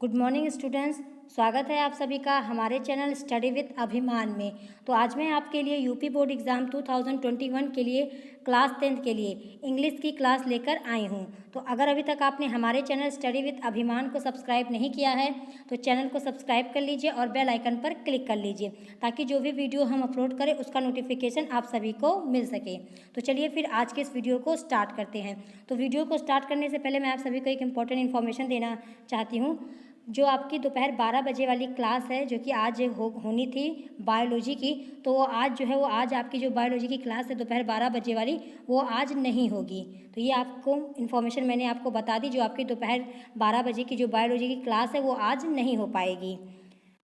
Good morning students. स्वागत है आप सभी का हमारे चैनल स्टडी विद अभिमान में। तो आज मैं आपके लिए यूपी बोर्ड एग्ज़ाम 2021 के लिए क्लास 10th के लिए इंग्लिश की क्लास लेकर आई हूं। तो अगर अभी तक आपने हमारे चैनल स्टडी विद अभिमान को सब्सक्राइब नहीं किया है तो चैनल को सब्सक्राइब कर लीजिए और बेल आइकन पर क्लिक कर लीजिए ताकि जो भी वीडियो हम अपलोड करें उसका नोटिफिकेशन आप सभी को मिल सके। तो चलिए फिर आज के इस वीडियो को स्टार्ट करते हैं। तो वीडियो को स्टार्ट करने से पहले मैं आप सभी को एक इम्पॉर्टेंट इन्फॉर्मेशन देना चाहती हूँ। जो आपकी दोपहर 12 बजे वाली क्लास है जो कि आज होनी थी बायोलॉजी की, तो वो आज जो है वो आज आपकी जो बायोलॉजी की क्लास है दोपहर 12 बजे वाली वो आज नहीं होगी। तो ये आपको इन्फॉर्मेशन मैंने आपको बता दी। जो आपकी दोपहर 12 बजे की जो बायोलॉजी की क्लास है वो आज नहीं हो पाएगी।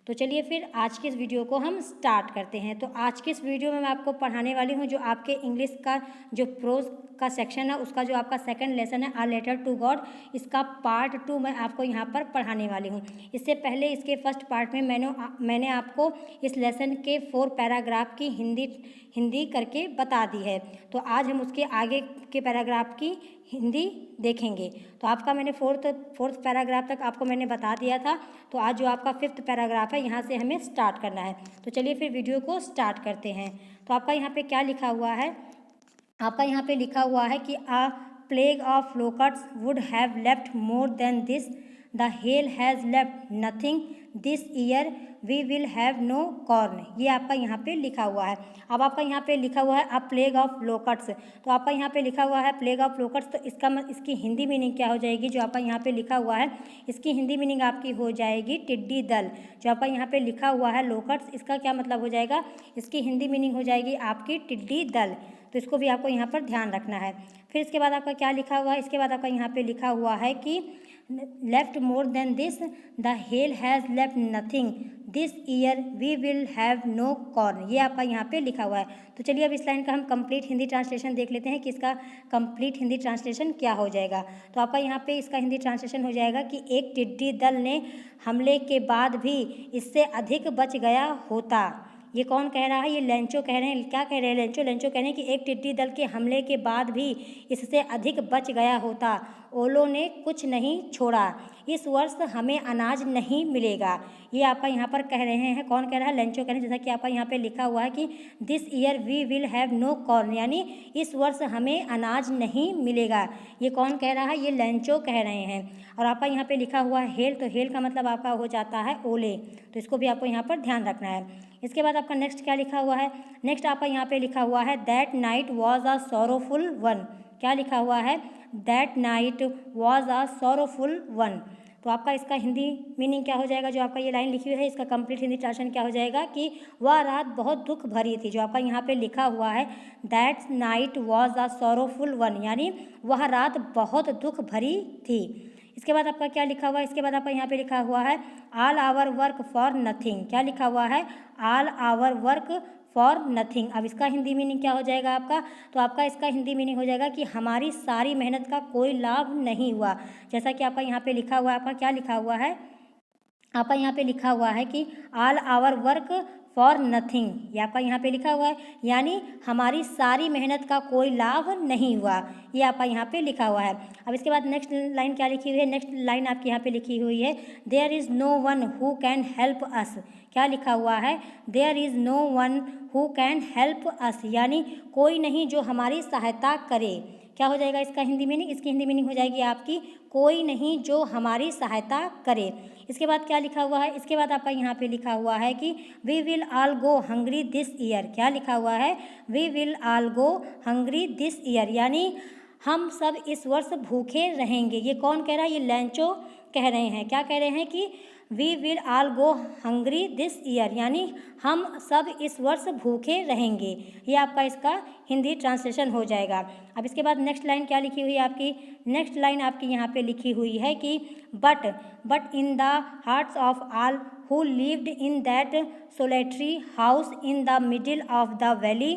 तो चलिए फिर आज के इस वीडियो को हम स्टार्ट करते हैं। तो आज के इस वीडियो में मैं आपको पढ़ाने वाली हूँ जो आपके इंग्लिश का जो प्रोज का सेक्शन है उसका जो आपका सेकंड लेसन है, अ लेटर टू गॉड, इसका पार्ट 2 मैं आपको यहाँ पर पढ़ाने वाली हूँ। इससे पहले इसके फर्स्ट पार्ट में मैंने आपको इस लेसन के 4 पैराग्राफ की हिंदी करके बता दी है। तो आज हम उसके आगे के पैराग्राफ की हिंदी देखेंगे। तो आपका मैंने फोर्थ पैराग्राफ तक आपको मैंने बता दिया था। तो आज जो आपका 5th पैराग्राफ है यहाँ से हमें स्टार्ट करना है। तो चलिए फिर वीडियो को स्टार्ट करते हैं। तो आपका यहाँ पे क्या लिखा हुआ है? आपका यहाँ पे लिखा हुआ है कि a plague of locusts would have left more than this, the hail has left nothing this year, we will have no corn. ये आपका यहाँ पे लिखा हुआ है। अब आपका यहाँ पे लिखा हुआ है अ प्लेग ऑफ लोकट्स। तो आपका यहाँ पे लिखा हुआ है प्लेग ऑफ लोकट्स, तो इसकी हिंदी मीनिंग क्या हो जाएगी? जो आपका यहाँ पे लिखा हुआ है इसकी हिंदी मीनिंग आपकी हो जाएगी टिड्डी दल। जो आपका यहाँ पे लिखा हुआ है लोकट्स, इसका क्या मतलब हो जाएगा? इसकी हिंदी मीनिंग हो जाएगी आपकी टिड्डी दल। तो इसको भी आपको यहाँ पर ध्यान रखना है। फिर इसके बाद आपका क्या लिखा हुआ है? इसके बाद आपका यहाँ पे लिखा हुआ है कि left more than this, the hail has left nothing this year, we will have no corn. ये आपका यहाँ पे लिखा हुआ है। तो चलिए अब इस लाइन का हम कंप्लीट हिंदी ट्रांसलेशन देख लेते हैं कि इसका कंप्लीट हिंदी ट्रांसलेशन क्या हो जाएगा। तो आपका यहाँ पे इसका हिंदी ट्रांसलेशन हो जाएगा कि एक टिड्डी दल ने हमले के बाद भी इससे अधिक बच गया होता। ये कौन कह रहा है? ये लेंचो कह रहे हैं। क्या कह रहे हैं? लेंचो कह रहे हैं कि एक टिड्डी दल के हमले के बाद भी इससे अधिक बच गया होता। ओलों ने कुछ नहीं छोड़ा, इस वर्ष हमें अनाज नहीं मिलेगा। ये आपका यहाँ पर कह रहे हैं। कौन कह रहा है? लेंचो कह रहे हैं। जैसा कि आपका यहाँ पे लिखा हुआ है कि this year we will have no corn, यानी इस वर्ष हमें अनाज नहीं मिलेगा। ये कौन कह रहा है? ये लेंचो कह रहे हैं। और आपका यहाँ पे लिखा हुआ है हेल, तो हेल का मतलब आपका हो जाता है ओले। तो इसको भी आपको यहाँ पर ध्यान रखना है। इसके बाद आपका नेक्स्ट क्या लिखा हुआ है? नेक्स्ट आपका यहाँ पे लिखा हुआ है that night was a sorrowful one. क्या लिखा हुआ है? That night was a sorrowful one. तो आपका इसका हिंदी मीनिंग क्या हो जाएगा? जो आपका ये लाइन लिखी हुई है इसका कंप्लीट हिंदी ट्रांसलेशन क्या हो जाएगा कि वह रात बहुत दुख भरी थी। जो आपका यहाँ पे लिखा हुआ है that night was a sorrowful one, यानी वह रात बहुत दुख भरी थी। इसके बाद आपका क्या लिखा हुआ है? इसके बाद आपका यहाँ पे लिखा हुआ है all our work for nothing. क्या लिखा हुआ है? All our work for nothing. अब इसका हिंदी मीनिंग क्या हो जाएगा आपका? तो आपका इसका हिंदी मीनिंग हो जाएगा कि हमारी सारी मेहनत का कोई लाभ नहीं हुआ। जैसा कि आपका यहाँ पे लिखा हुआ है, आपका क्या लिखा हुआ है? आपका यहाँ पे लिखा हुआ है कि all our work for nothing. ये आपका यहाँ पे लिखा हुआ है, यानी हमारी सारी मेहनत का कोई लाभ नहीं हुआ। ये आपका यहाँ पे लिखा हुआ है। अब इसके बाद नेक्स्ट लाइन क्या लिखी हुई है? नेक्स्ट लाइन आपकी यहाँ पे लिखी हुई है there is no one who can help us. क्या लिखा हुआ है? There is no one who can help us, यानी कोई नहीं जो हमारी सहायता करे। क्या हो जाएगा इसका हिंदी मीनिंग? इसकी हिंदी मीनिंग हो जाएगी आपकी कोई नहीं जो हमारी सहायता करे। इसके बाद क्या लिखा हुआ है? इसके बाद आपका यहाँ पे लिखा हुआ है कि we will all go hungry this year. क्या लिखा हुआ है? We will all go hungry this year, यानी हम सब इस वर्ष भूखे रहेंगे। ये कौन कह रहा है? ये लेंचो कह रहे हैं। क्या कह रहे हैं कि we will all go hungry this year, यानी हम सब इस वर्ष भूखे रहेंगे। ये आपका इसका हिंदी ट्रांसलेशन हो जाएगा। अब इसके बाद नेक्स्ट लाइन क्या लिखी हुई है आपकी? नेक्स्ट लाइन आपकी यहाँ पे लिखी हुई है कि but in the hearts of all who lived in that solitary house in the middle of the valley,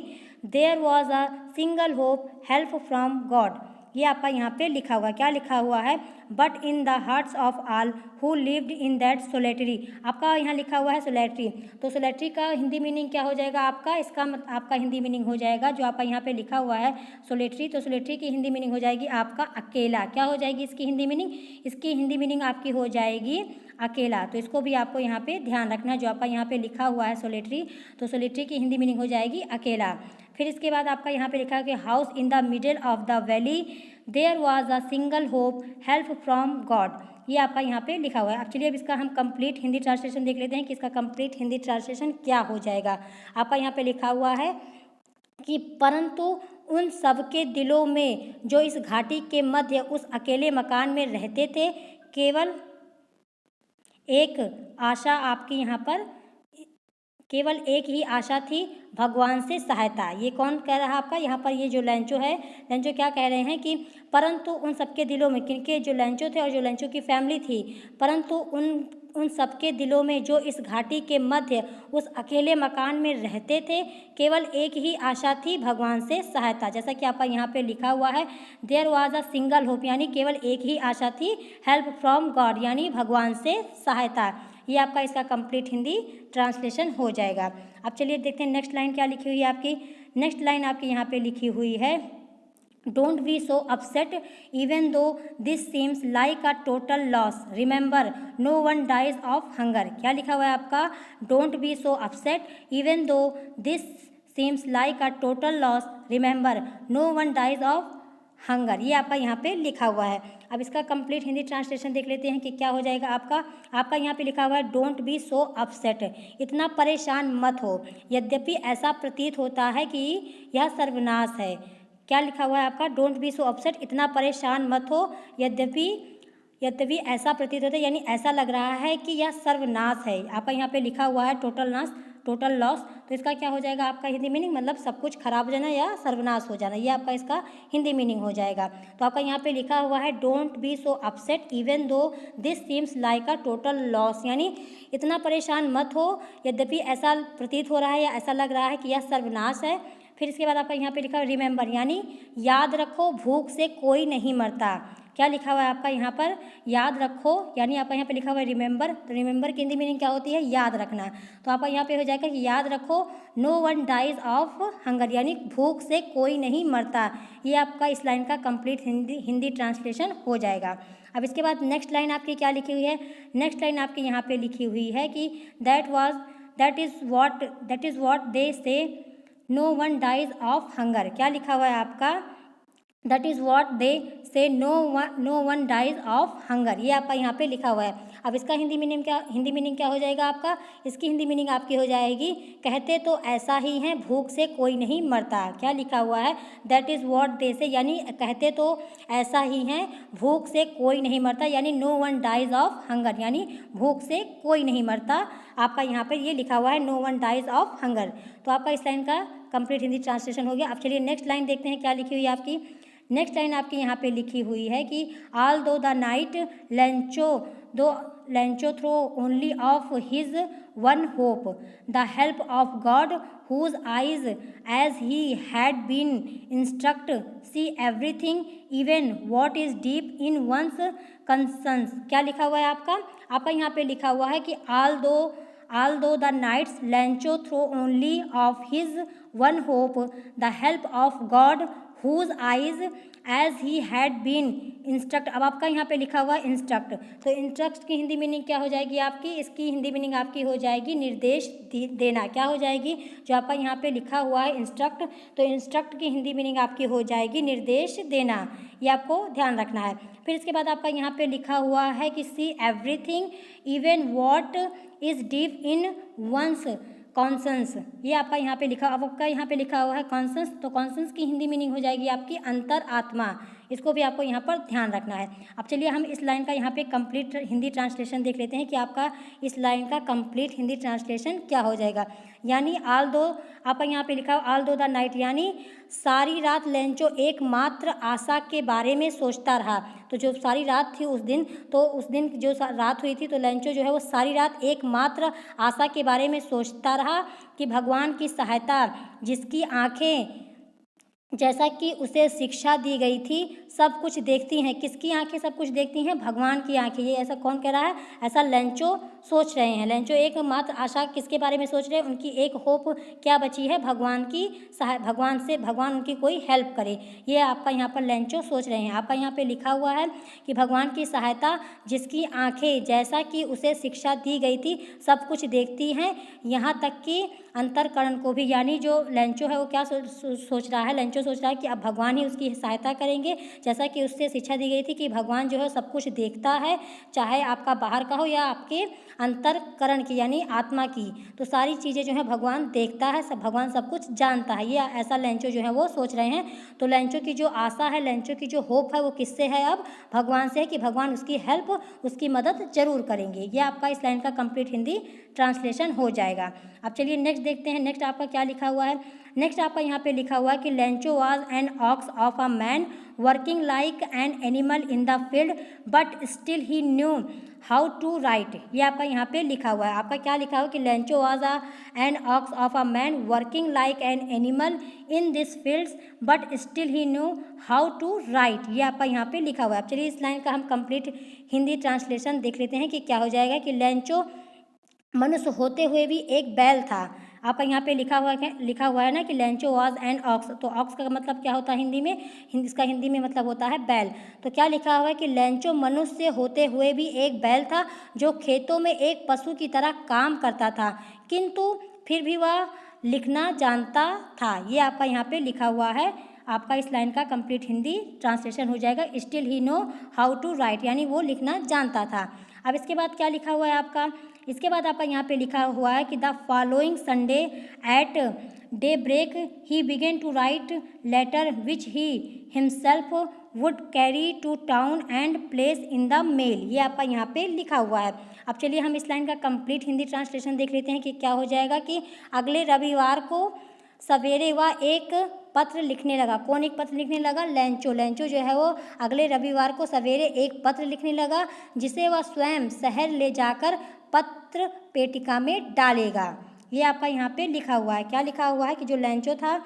there was a single hope, help from God। ये आपका यहाँ पे लिखा हुआ, क्या लिखा हुआ है? But in the hearts of all who lived in that solitary. आपका यहाँ लिखा हुआ है सोलेटरी, तो सोलेटरी का हिंदी मीनिंग क्या हो जाएगा आपका? आपका हिंदी मीनिंग हो जाएगा जो आपका यहाँ पे लिखा हुआ है सोलेटरी, तो सोलेटरी की हिंदी मीनिंग हो जाएगी आपका अकेला। क्या हो जाएगी इसकी हिंदी मीनिंग? इसकी हिंदी मीनिंग आपकी हो जाएगी अकेला। तो इसको भी आपको यहाँ पे ध्यान रखना है, जो आपका यहाँ पे लिखा हुआ है सोलिटरी, तो सोलिटरी की हिंदी मीनिंग हो जाएगी अकेला। फिर इसके बाद आपका यहाँ पे लिखा है कि house in the middle of the valley there was a single hope help from God. ये आपका यहाँ पे लिखा हुआ है। अब चलिए अब इसका हम कंप्लीट हिंदी ट्रांसलेशन देख लेते हैं कि इसका कंप्लीट हिंदी ट्रांसलेशन क्या हो जाएगा। आपका यहाँ पे लिखा हुआ है कि परंतु उन सबके दिलों में जो इस घाटी के मध्य उस अकेले मकान में रहते थे, केवल एक आशा आपकी यहाँ पर, केवल एक ही आशा थी, भगवान से सहायता। ये कौन कह रहा है आपका यहाँ पर, ये जो लैंचो है, लैंचो क्या कह रहे हैं कि परंतु उन सबके दिलों में, किनके, जो लैंचो थे और जो लैंचो की फैमिली थी, परंतु उन सबके दिलों में जो इस घाटी के मध्य उस अकेले मकान में रहते थे, केवल एक ही आशा थी, भगवान से सहायता। जैसा कि आपका यहाँ पे लिखा हुआ है, there was a single hope, यानी केवल एक ही आशा थी, हेल्प फ्रॉम गॉड, यानी भगवान से सहायता। ये आपका इसका कंप्लीट हिंदी ट्रांसलेशन हो जाएगा। अब चलिए देखते हैं नेक्स्ट लाइन क्या लिखी हुई है आपकी। नेक्स्ट लाइन आपकी यहाँ पे लिखी हुई है, don't be so upset even though this seems like a total loss, remember no one dies of hunger. क्या लिखा हुआ है आपका, don't be so upset even though this seems like a total loss, remember no one dies of hunger. ये आपका यहाँ पे लिखा हुआ है। अब इसका कंप्लीट हिंदी ट्रांसलेशन देख लेते हैं कि क्या हो जाएगा आपका यहाँ पे लिखा हुआ है, डोंट बी सो अपसेट, इतना परेशान मत हो, यद्यपि ऐसा प्रतीत होता है कि यह सर्वनाश है। क्या लिखा हुआ है आपका, डोंट बी सो अपसेट, इतना परेशान मत हो, यद्यपि ऐसा प्रतीत होता है, यानी ऐसा लग रहा है कि यह सर्वनाश है। आपका यहाँ पे लिखा हुआ है टोटल नाश, टोटल लॉस, तो इसका क्या हो जाएगा आपका हिंदी मीनिंग, मतलब सब कुछ खराब हो जाना या सर्वनाश हो जाना, ये आपका इसका हिंदी मीनिंग हो जाएगा। तो आपका यहाँ पे लिखा हुआ है, don't be so upset even though this seems like a total loss, यानी इतना परेशान मत हो, यद्यपि ऐसा प्रतीत हो रहा है या ऐसा लग रहा है कि यह सर्वनाश है। फिर इसके बाद आपका यहाँ पे लिखा है रिमेंबर, यानी याद रखो, भूख से कोई नहीं मरता। क्या लिखा हुआ है आपका यहाँ पर, याद रखो, यानी आपका यहाँ पे लिखा हुआ है रिमेंबर, तो रिमेंबर की हिंदी मीनिंग क्या होती है, याद रखना। तो आपका यहाँ पे हो जाएगा कि याद रखो, no one dies of hunger, यानी भूख से कोई नहीं मरता। ये आपका इस लाइन का कंप्लीट हिंदी ट्रांसलेशन हो जाएगा। अब इसके बाद नेक्स्ट लाइन आपकी क्या लिखी हुई है, नेक्स्ट लाइन आपकी यहाँ पे लिखी हुई है कि that is what they say no one dies of hunger. क्या लिखा हुआ है आपका, that is what they say no one dies of hunger. ये आपका यहाँ पे लिखा हुआ है। अब इसका हिंदी मीनिंग क्या हो जाएगा आपका, इसकी हिंदी मीनिंग आपकी हो जाएगी, कहते तो ऐसा ही है, भूख से कोई नहीं मरता। क्या लिखा हुआ है, दैट इज़ वॉट दे से, यानी कहते तो ऐसा ही है, भूख से कोई नहीं मरता, यानी no one dies of hunger, यानी भूख से कोई नहीं मरता। आपका यहाँ पर ये लिखा हुआ है, no one dies of hunger. तो आपका इस लाइन का कंप्लीट हिंदी ट्रांसलेशन हो गया। अब चलिए नेक्स्ट लाइन देखते हैं क्या लिखी हुई है आपकी। नेक्स्ट लाइन आपकी यहाँ पे लिखी हुई है कि all through the night Lencho thought only of his one hope the help of God whose eyes as he had been instructed see everything even what is deep in one's conscience. क्या लिखा हुआ है आपका यहाँ पे लिखा हुआ है कि although the nights Lancho through only of his one hope, the help of God, whose eyes as he had been instruct। अब आपका यहाँ पे लिखा हुआ इंस्ट्रक्ट, तो इंस्ट्रक्ट की हिंदी मीनिंग क्या हो जाएगी आपकी, इसकी हिंदी मीनिंग आपकी हो जाएगी निर्देश देना। क्या हो जाएगी, जो आपका यहाँ पे लिखा हुआ है इंस्ट्रक्ट, तो इंस्ट्रक्ट की हिंदी मीनिंग आपकी हो जाएगी निर्देश देना। ये आपको ध्यान रखना है। फिर इसके बाद आपका यहाँ पे लिखा हुआ है कि see everything even what is deep in one's conscience. ये आपका यहाँ पे लिखा, अब आपका यहाँ पे लिखा हुआ है कॉन्सेंस, तो कॉन्सेंस की हिंदी मीनिंग हो जाएगी आपकी अंतर आत्मा। इसको भी आपको यहाँ पर ध्यान रखना है। अब चलिए हम इस लाइन का यहाँ पे कंप्लीट हिंदी ट्रांसलेशन देख लेते हैं कि आपका इस लाइन का कंप्लीट हिंदी ट्रांसलेशन क्या हो जाएगा। यानी ऑल दो, आपका यहाँ पे लिखा है ऑल दो द नाइट, यानी सारी रात लेंचो एकमात्र आशा के बारे में सोचता रहा। तो जो सारी रात थी उस दिन, तो उस दिन जो रात हुई थी, तो लेंचो जो है वो सारी रात एकमात्र आशा के बारे में सोचता रहा कि भगवान की सहायता, जिसकी आँखें जैसा कि उसे शिक्षा दी गई थी, सब कुछ देखती हैं। किसकी आंखें सब कुछ देखती हैं? भगवान की आंखें। ये ऐसा कौन कह रहा है? ऐसा लेंचो सोच रहे हैं। लेंचो एकमात्र आशा किसके बारे में सोच रहे हैं? उनकी एक होप क्या बची है? भगवान की भगवान से भगवान उनकी कोई हेल्प करे, ये आपका यहाँ पर लेंचो सोच रहे हैं। आपका यहाँ पे लिखा हुआ है कि भगवान की सहायता, जिसकी आंखें जैसा कि उसे शिक्षा दी गई थी सब कुछ देखती हैं, यहाँ तक कि अंतरकरण को भी। यानी जो लेंचो है वो क्या सोच रहा है? लेंचो सोच रहा है कि अब भगवान ही उसकी सहायता करेंगे, जैसा कि उससे शिक्षा दी गई थी कि भगवान जो है सब कुछ देखता है, चाहे आपका बाहर का हो या आपके अंतरकरण की यानी आत्मा की, तो सारी चीज़ें जो है भगवान देखता है, सब भगवान सब कुछ जानता है। ये ऐसा लेंचो जो है वो सोच रहे हैं। तो लेंचो की जो आशा है, लेंचो की जो होप है वो किससे है? अब भगवान से है कि भगवान उसकी हेल्प, उसकी मदद जरूर करेंगे। ये आपका इस लाइन का कंप्लीट हिंदी ट्रांसलेशन हो जाएगा। अब चलिए नेक्स्ट देखते हैं। नेक्स्ट आपका क्या लिखा हुआ है? नेक्स्ट आपका यहाँ पे लिखा हुआ है कि Lencho was an ox of a man working like an animal in the field but still he knew how to write. ये आपका यहाँ पे लिखा हुआ है। आपका क्या लिखा हुआ है कि Lencho was an ox of a man working like an animal in this fields but still he knew how to write. ये आपका यहाँ पे लिखा हुआ है। अब चलिए इस लाइन का हम कंप्लीट हिंदी ट्रांसलेशन देख लेते हैं कि क्या हो जाएगा। कि लेंचो मनुष्य होते हुए भी एक बैल था। आपका यहाँ पे लिखा हुआ है ना कि लेंचो वाज एन ऑक्स। तो ऑक्स का मतलब क्या होता है हिंदी में? इसका हिंदी में मतलब होता है बैल। तो क्या लिखा हुआ है कि लेंचो मनुष्य होते हुए भी एक बैल था जो खेतों में एक पशु की तरह काम करता था, किंतु फिर भी वह लिखना जानता था। ये आपका यहाँ पे लिखा हुआ है। आपका इस लाइन का कंप्लीट हिंदी ट्रांसलेशन हो जाएगा still he know how to write, यानी वो लिखना जानता था। अब इसके बाद क्या लिखा हुआ है आपका? इसके बाद आपका यहाँ पे लिखा हुआ है कि the following Sunday at daybreak he began to write letter which he himself would carry to town and place in the mail. ये आपका यहाँ पे लिखा हुआ है। अब चलिए हम इस लाइन का कंप्लीट हिंदी ट्रांसलेशन देख लेते हैं कि क्या हो जाएगा। कि अगले रविवार को सवेरे वह एक पत्र लिखने लगा। कौन एक पत्र लिखने लगा? लेंचो। लेंचो जो है वो अगले रविवार को सवेरे एक पत्र लिखने लगा, जिसे वह स्वयं शहर ले जाकर पत्र पेटिका में डालेगा। ये आपका यहाँ पे लिखा हुआ है। क्या लिखा हुआ है? कि जो लेंचो था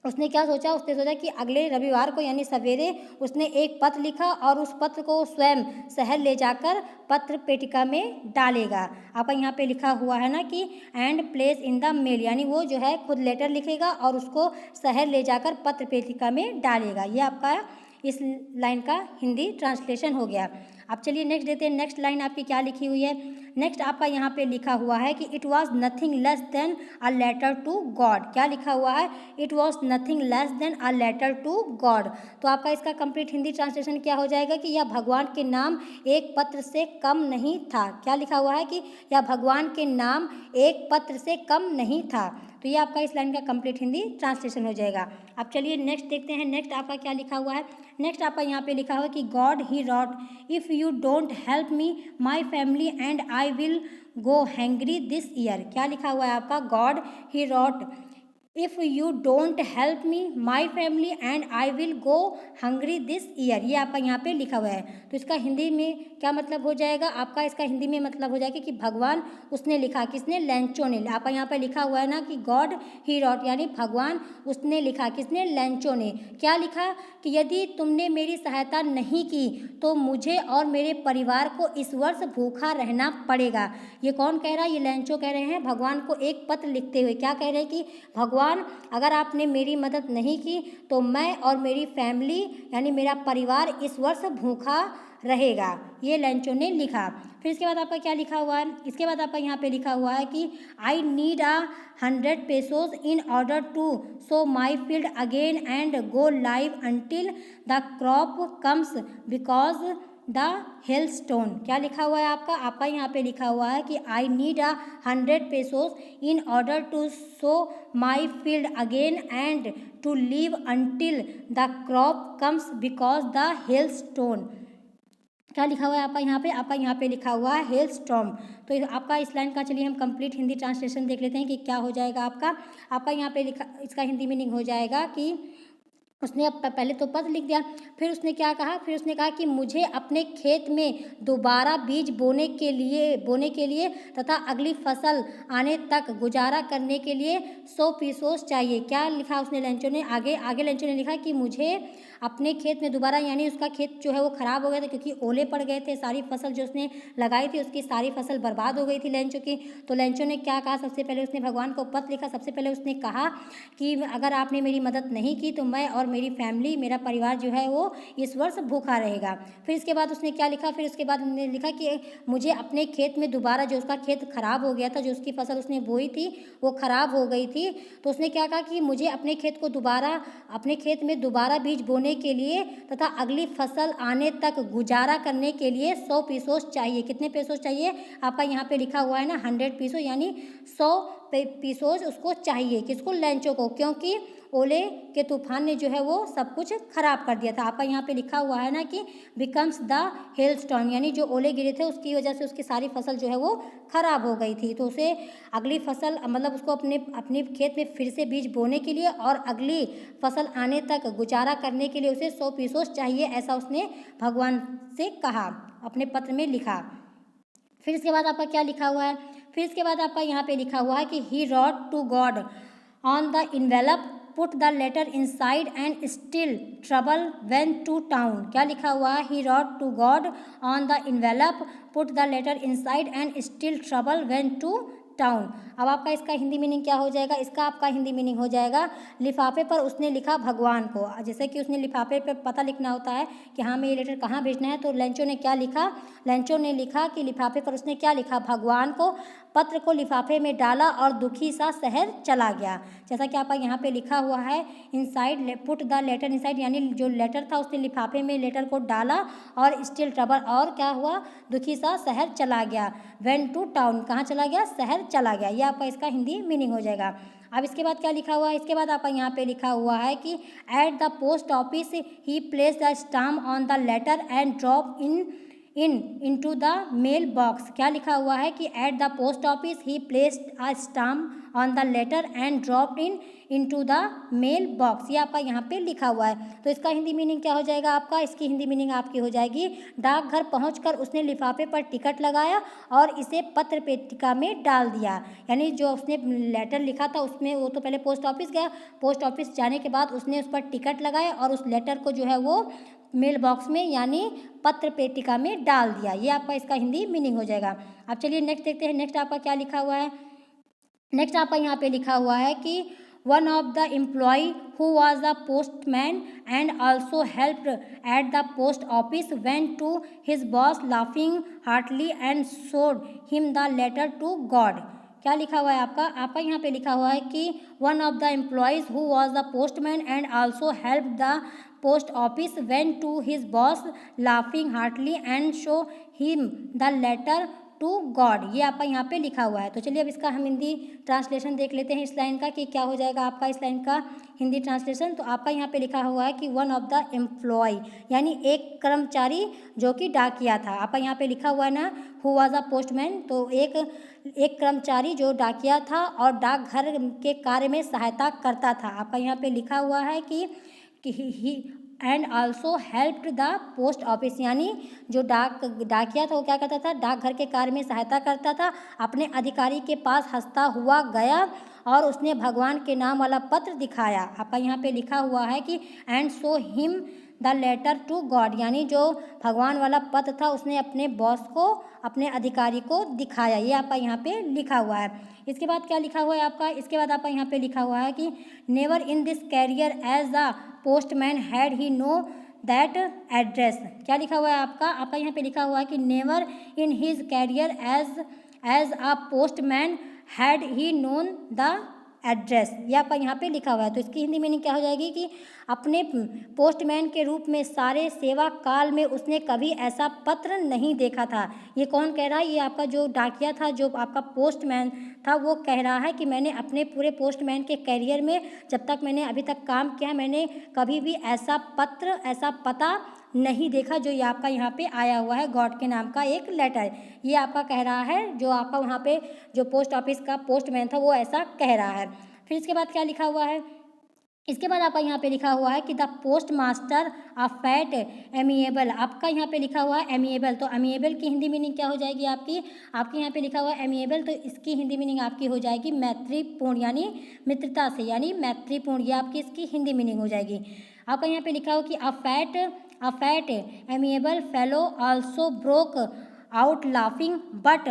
उसने क्या सोचा? उसने सोचा कि अगले रविवार को यानी सवेरे उसने एक पत्र लिखा और उस पत्र को स्वयं शहर ले जाकर पत्र पेटिका में डालेगा। आपका यहाँ पे लिखा हुआ है ना कि and place in the mail, यानी वो जो है खुद लेटर लिखेगा और उसको शहर ले जाकर पत्र पेटिका में डालेगा। ये आपका इस लाइन का हिंदी ट्रांसलेशन हो गया। अब चलिए नेक्स्ट देते हैं। नेक्स्ट लाइन आपकी क्या लिखी हुई है? नेक्स्ट आपका यहाँ पे लिखा हुआ है कि it was nothing less than a letter to God. क्या लिखा हुआ है? It was nothing less than a letter to God. तो आपका इसका कंप्लीट हिंदी ट्रांसलेशन क्या हो जाएगा? कि यह भगवान के नाम एक पत्र से कम नहीं था। क्या लिखा हुआ है? कि यह भगवान के नाम एक पत्र से कम नहीं था। तो ये आपका इस लाइन का कंप्लीट हिंदी ट्रांसलेशन हो जाएगा। अब चलिए नेक्स्ट देखते हैं। नेक्स्ट आपका क्या लिखा हुआ है? नेक्स्ट आपका यहाँ पे लिखा हुआ है कि God he wrote if you don't help me my family and I will go hungry this year. क्या लिखा हुआ है आपका? God he wrote if you don't help me my family and I will go hungry this year. ये आपका यहाँ पे लिखा हुआ है। तो इसका हिंदी में क्या मतलब हो जाएगा? आपका इसका हिंदी में मतलब हो जाएगा कि भगवान उसने लिखा। किसने? लेंचो ने। आपका यहाँ पे लिखा हुआ है ना कि गॉड ही रॉट, यानी भगवान उसने लिखा। किसने? लेंचो ने। क्या लिखा? कि यदि तुमने मेरी सहायता नहीं की तो मुझे और मेरे परिवार को इस वर्ष भूखा रहना पड़ेगा। ये कौन कह रहा है? ये लेंचो कह रहे हैं भगवान को एक पत्र लिखते हुए। क्या कह रहे हैं? कि भगवान अगर आपने मेरी मदद नहीं की तो मैं और मेरी फैमिली यानी मेरा परिवार इस वर्ष भूखा रहेगा। ये लेंचो ने लिखा। फिर इसके बाद आपका क्या लिखा हुआ है? इसके बाद आपका यहाँ पे लिखा हुआ है कि I need 100 pesos in order to sow my field again and go live until the crop comes because the hailstone. क्या लिखा हुआ है आपका? आपका यहाँ पे लिखा हुआ है कि I need 100 pesos in order to sow my field again and to live until the crop comes because the hailstone. क्या लिखा हुआ है आपका यहाँ पे? आपका यहाँ पे लिखा हुआ है हेल स्टॉर्म। तो आपका इस लाइन का चलिए हम कंप्लीट हिंदी ट्रांसलेशन देख लेते हैं कि क्या हो जाएगा आपका। आपका यहाँ पे लिखा, इसका हिंदी मीनिंग हो जाएगा कि उसने अब पहले तो पत्र लिख दिया, फिर उसने क्या कहा, फिर उसने कहा कि मुझे अपने खेत में दोबारा बीज बोने के लिए तथा अगली फसल आने तक गुजारा करने के लिए 100 पीसोस चाहिए। क्या लिखा उसने लेंचो ने, आगे लेंचो ने लिखा कि मुझे अपने खेत में दोबारा, यानी उसका खेत जो है वो ख़राब हो गया था क्योंकि ओले पड़ गए थे, सारी फसल जो उसने लगाई थी उसकी सारी फसल बर्बाद हो गई थी लेंचो की। तो लेंचो ने क्या कहा, सबसे पहले उसने भगवान को पत्र लिखा। सबसे पहले उसने कहा कि अगर आपने मेरी मदद नहीं की तो मैं और मेरी फैमिली, मेरा परिवार जो है वो इस वर्ष भूखा रहेगा। फिर इसके बाद उसने क्या लिखा, फिर उसके बाद उसने लिखा कि मुझे अपने खेत में दोबारा, जो उसका खेत खराब हो गया था, जो उसकी फसल उसने बोई थी वो खराब हो गई थी, तो उसने क्या कहा कि मुझे अपने खेत में दोबारा बीज बोने के लिए तथा अगली फसल आने तक गुजारा करने के लिए 100 पीसोस चाहिए। कितने पीसोस चाहिए, आपका यहाँ पे लिखा हुआ है ना 100 पीसो, यानी 100 पीसोस उसको चाहिए। किसको, लेंचो को, क्योंकि ओले के तूफान ने जो है वो सब कुछ खराब कर दिया था। आपका यहाँ पे लिखा हुआ है ना कि बिकम्स द हेलस्टॉर्म, यानी जो ओले गिरे थे उसकी वजह से उसकी सारी फसल जो है वो खराब हो गई थी। तो उसे अगली फसल, मतलब उसको अपने खेत में फिर से बीज बोने के लिए और अगली फसल आने तक गुजारा करने के लिए उसे 100 पीसोस चाहिए, ऐसा उसने भगवान से कहा, अपने पत्र में लिखा। फिर इसके बाद आपका क्या लिखा हुआ है, फिर इसके बाद आपका यहाँ पे लिखा हुआ है कि he wrote to God on the envelope, put the letter inside and still troubled went to town. क्या लिखा हुआ है, he wrote to God on the envelope, put the letter inside and still troubled went to town. अब आपका इसका Hindi meaning क्या हो जाएगा, इसका आपका हिंदी मीनिंग हो जाएगा, लिफाफे पर उसने लिखा भगवान को। जैसे कि उसने लिफाफे पर पता लिखना होता है कि हाँ मैं ये लेटर कहाँ भेजना है, तो लेंचो ने क्या लिखा, लेंचो ने लिखा कि लिफाफे पर उसने क्या लिखा, भगवान को। पत्र को लिफाफे में डाला और दुखी सा शहर चला गया। जैसा कि आपका यहाँ पे लिखा हुआ है, inside, put the letter inside, यानी जो लेटर था उसने लिफाफे में लेटर को डाला और स्टिल ट्रबल, और क्या हुआ, दुखी सा शहर चला गया। वेन टू टाउन, कहाँ चला गया, शहर चला गया। ये आपका इसका हिंदी मीनिंग हो जाएगा। अब इसके बाद क्या लिखा हुआ है, इसके बाद आपका यहाँ पे लिखा हुआ है कि at the post office he place the stamp on the letter and drop into the mailbox. क्या लिखा हुआ है कि at the post office he placed a stamp on the letter and dropped into the mailbox. ये आपका यहाँ पे लिखा हुआ है। तो इसका हिंदी मीनिंग क्या हो जाएगा आपका, इसकी हिंदी मीनिंग आपकी हो जाएगी, डाकघर पहुंचकर उसने लिफाफे पर टिकट लगाया और इसे पत्र पेटिका में डाल दिया। यानी जो उसने लेटर लिखा था उसमें, वो तो पहले पोस्ट ऑफिस गया, पोस्ट ऑफिस जाने के बाद उसने उस पर टिकट लगाया और उस लेटर को जो है वो मेल बॉक्स में, यानी पत्र पेटिका में डाल दिया। ये आपका इसका हिंदी मीनिंग हो जाएगा। अब चलिए नेक्स्ट देखते हैं, नेक्स्ट आपका क्या लिखा हुआ है। नेक्स्ट आपका यहाँ पे लिखा हुआ है कि one of the employ who was the postman and also helped at the post office went to his boss laughing heartily and showed him the letter to God. क्या लिखा हुआ है आपका यहाँ पे लिखा हुआ है कि one of the employees who was the postman and also help the post office went to his boss laughing heartily and show him the letter to God. ये आपका यहाँ पे लिखा हुआ है। तो चलिए अब इसका हम हिंदी ट्रांसलेशन देख लेते हैं इस लाइन का कि क्या हो जाएगा आपका इस लाइन का हिंदी ट्रांसलेशन। तो आपका यहाँ पे लिखा हुआ है कि वन ऑफ द एम्प्लॉय, यानी एक कर्मचारी जो कि डाकिया था। आपका यहाँ पे लिखा हुआ है ना हु वाज अ पोस्टमैन, तो एक कर्मचारी जो डाकिया था और डाकघर के कार्य में सहायता करता था। आपका यहाँ पे लिखा हुआ है कि he and also helped the post office, यानी जो डाकिया था वो क्या करता था, डाकघर के कार्य में सहायता करता था। अपने अधिकारी के पास हंसता हुआ गया और उसने भगवान के नाम वाला पत्र दिखाया। आपका यहाँ पे लिखा हुआ है कि and show him the letter to God, यानी जो भगवान वाला पत्र था उसने अपने बॉस को, अपने अधिकारी को दिखाया। ये आपका यहाँ पे लिखा हुआ है। इसके बाद क्या लिखा हुआ है आपका, इसके बाद आपका यहाँ पे लिखा हुआ है कि never in this career as the postman had he know that address. क्या लिखा हुआ है आपका यहाँ पे लिखा हुआ है कि never in his career as a postman had he known the address. ये आपका यहाँ पे लिखा हुआ है। तो इसकी हिंदी मीनिंग क्या हो जाएगी कि अपने पोस्टमैन के रूप में सारे सेवा काल में उसने कभी ऐसा पत्र नहीं देखा था। ये कौन कह रहा है, ये आपका जो डाकिया था, जो आपका पोस्टमैन था, वो कह रहा है कि मैंने अपने पूरे पोस्टमैन के करियर में जब तक मैंने अभी तक काम किया, मैंने कभी भी ऐसा पत्र, ऐसा पता नहीं देखा जो ये आपका यहाँ पे आया हुआ है, गॉड के नाम का एक लेटर। ये आपका कह रहा है, जो आपका वहाँ पे जो पोस्ट ऑफिस का पोस्टमैन था वो ऐसा कह रहा है। फिर इसके बाद क्या लिखा हुआ है, इसके बाद आपका यहाँ पे लिखा हुआ है कि the post master of fat amiable. आपका यहाँ पे लिखा हुआ है एमिएबल, तो एमिएबल की हिंदी मीनिंग क्या हो जाएगी आपकी? आपके यहाँ पे लिखा हुआ है एमिएबल, तो इसकी हिंदी मीनिंग आपकी हो जाएगी मैत्रीपूर्ण, यानी मित्रता से, यानी मैत्रीपूर्ण, ये आपकी इसकी हिंदी मीनिंग हो जाएगी। आपका यहाँ पे लिखा हुआ कि a fat amiable fellow also broke out laughing but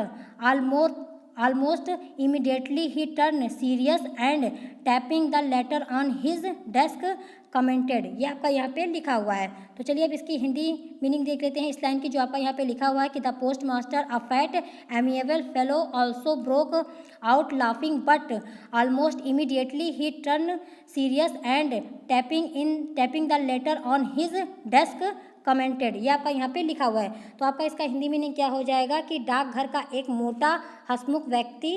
almost immediately he turned serious and tapping the letter on his desk commented। ये आपका यहाँ पे लिखा हुआ है। तो चलिए अब इसकी हिंदी मीनिंग देख लेते हैं इस लाइन की, जो आपका यहाँ पे लिखा हुआ है कि the post master a fat amiable fellow also broke out laughing but almost immediately he turn serious and tapping the later on his desk commented. ये आपका यहाँ पे लिखा हुआ है। तो आपका इसका हिंदी मीनिंग क्या हो जाएगा कि डाकघर का एक मोटा हंसमुख व्यक्ति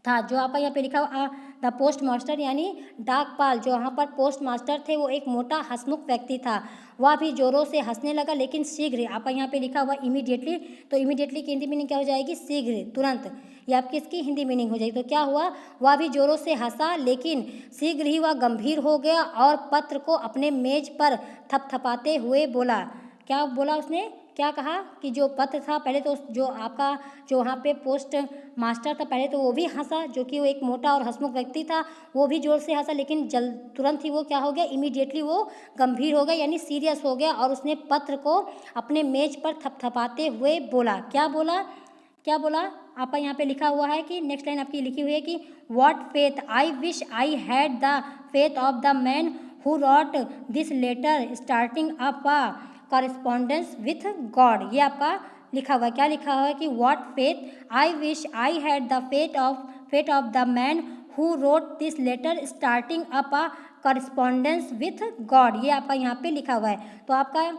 था, जो आपका यहाँ पे लिखा हुआ द पोस्ट मास्टर, यानी डाकपाल, जो यहाँ पर पोस्ट मास्टर थे वो एक मोटा हंसमुख व्यक्ति था। वह भी जोरों से हंसने लगा, लेकिन शीघ्र, आपका यहाँ पे लिखा हुआ इमीडिएटली, तो इमीडिएटली की हिंदी मीनिंग क्या हो जाएगी? शीघ्र, तुरंत। ये आपकी इसकी हिंदी मीनिंग हो जाएगी। तो क्या हुआ? वह भी जोरों से हंसा, लेकिन शीघ्र ही वह गंभीर हो गया और पत्र को अपने मेज पर थपथपाते हुए बोला। क्या बोला उसने? क्या कहा कि जो पत्र था, पहले तो जो आपका जो वहाँ पे पोस्ट मास्टर था, पहले तो वो भी हंसा, जो कि वो एक मोटा और हंसमुख व्यक्ति था, वो भी जोर से हंसा, लेकिन तुरंत ही वो क्या हो गया? इमीडिएटली वो गंभीर हो गया, यानी सीरियस हो गया, और उसने पत्र को अपने मेज पर थपथपाते हुए बोला। क्या बोला? क्या बोला? आपका यहाँ पे लिखा हुआ है कि नेक्स्ट लाइन आपकी लिखी हुई है कि what faith I wish I had the faith of the man who wrote this letter starting up a correspondence with God. ये आपका लिखा हुआ है। क्या लिखा हुआ है कि what faith I wish I had the faith of the man who wrote this letter starting up a correspondence with God. ये आपका यहाँ पे लिखा हुआ है। तो आपका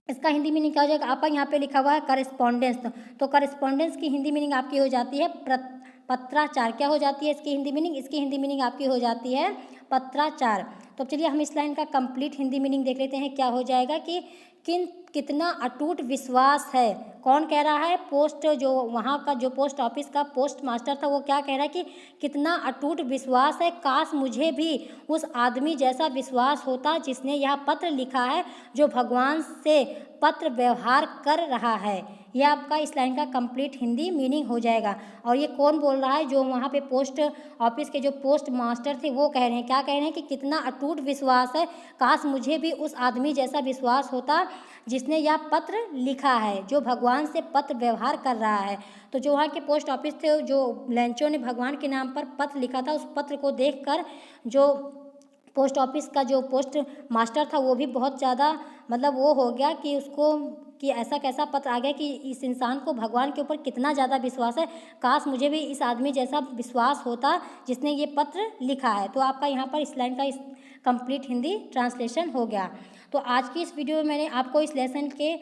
इसका हिंदी मीनिंग क्या हो जाएगा? आपका यहाँ पे लिखा हुआ है करेस्पॉन्डेंस, तो करेस्पॉन्डेंस की हिंदी मीनिंग आपकी हो जाती है पत्राचार। क्या हो जाती है इसकी हिंदी मीनिंग? इसकी हिंदी मीनिंग आपकी हो जाती है पत्राचार। तो चलिए हम इस लाइन का कंप्लीट हिंदी मीनिंग देख लेते हैं। क्या हो जाएगा कि कितना अटूट विश्वास है। कौन कह रहा है? पोस्ट, जो वहाँ का जो पोस्ट ऑफिस का पोस्ट मास्टर था, वो क्या कह रहा है कि कितना अटूट विश्वास है, काश मुझे भी उस आदमी जैसा विश्वास होता जिसने यह पत्र लिखा है, जो भगवान से पत्र व्यवहार कर रहा है। यह आपका इस लाइन का कंप्लीट हिंदी मीनिंग हो जाएगा। और ये कौन बोल रहा है? जो वहाँ पे पोस्ट ऑफिस के जो पोस्ट मास्टर थे, वो कह रहे हैं। क्या कह रहे हैं? कि कितना अटूट विश्वास है, काश मुझे भी उस आदमी जैसा विश्वास होता जिसने यह पत्र लिखा है, जो भगवान से पत्र व्यवहार कर रहा है। तो जो वहाँ के पोस्ट ऑफिस थे, जो लैंचो ने भगवान के नाम पर पत्र लिखा था, उस पत्र को देखकर जो पोस्ट ऑफिस का जो पोस्ट मास्टर था, वो भी बहुत ज़्यादा मतलब वो हो गया कि उसको कि ऐसा कैसा पत्र आ गया कि इस इंसान को भगवान के ऊपर कितना ज़्यादा विश्वास है, काश मुझे भी इस आदमी जैसा विश्वास होता जिसने ये पत्र लिखा है। तो आपका यहाँ पर इस लाइन का इस कंप्लीट हिंदी ट्रांसलेशन हो गया। तो आज की इस वीडियो में मैंने आपको इस लेसन के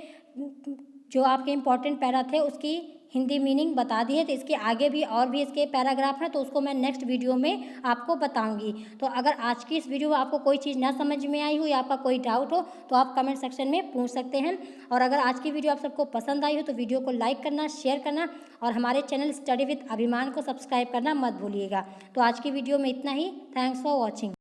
जो आपके इम्पॉर्टेंट पैरा थे उसकी हिंदी मीनिंग बता दी है। तो इसके आगे भी और भी इसके पैराग्राफ हैं, तो उसको मैं नेक्स्ट वीडियो में आपको बताऊंगी। तो अगर आज की इस वीडियो में आपको कोई चीज़ ना समझ में आई हो या आपका कोई डाउट हो, तो आप कमेंट सेक्शन में पूछ सकते हैं। और अगर आज की वीडियो आप सबको पसंद आई हो, तो वीडियो को लाइक करना, शेयर करना और हमारे चैनल स्टडी विद अभिमान को सब्सक्राइब करना मत भूलिएगा। तो आज की वीडियो में इतना ही। Thanks for watching.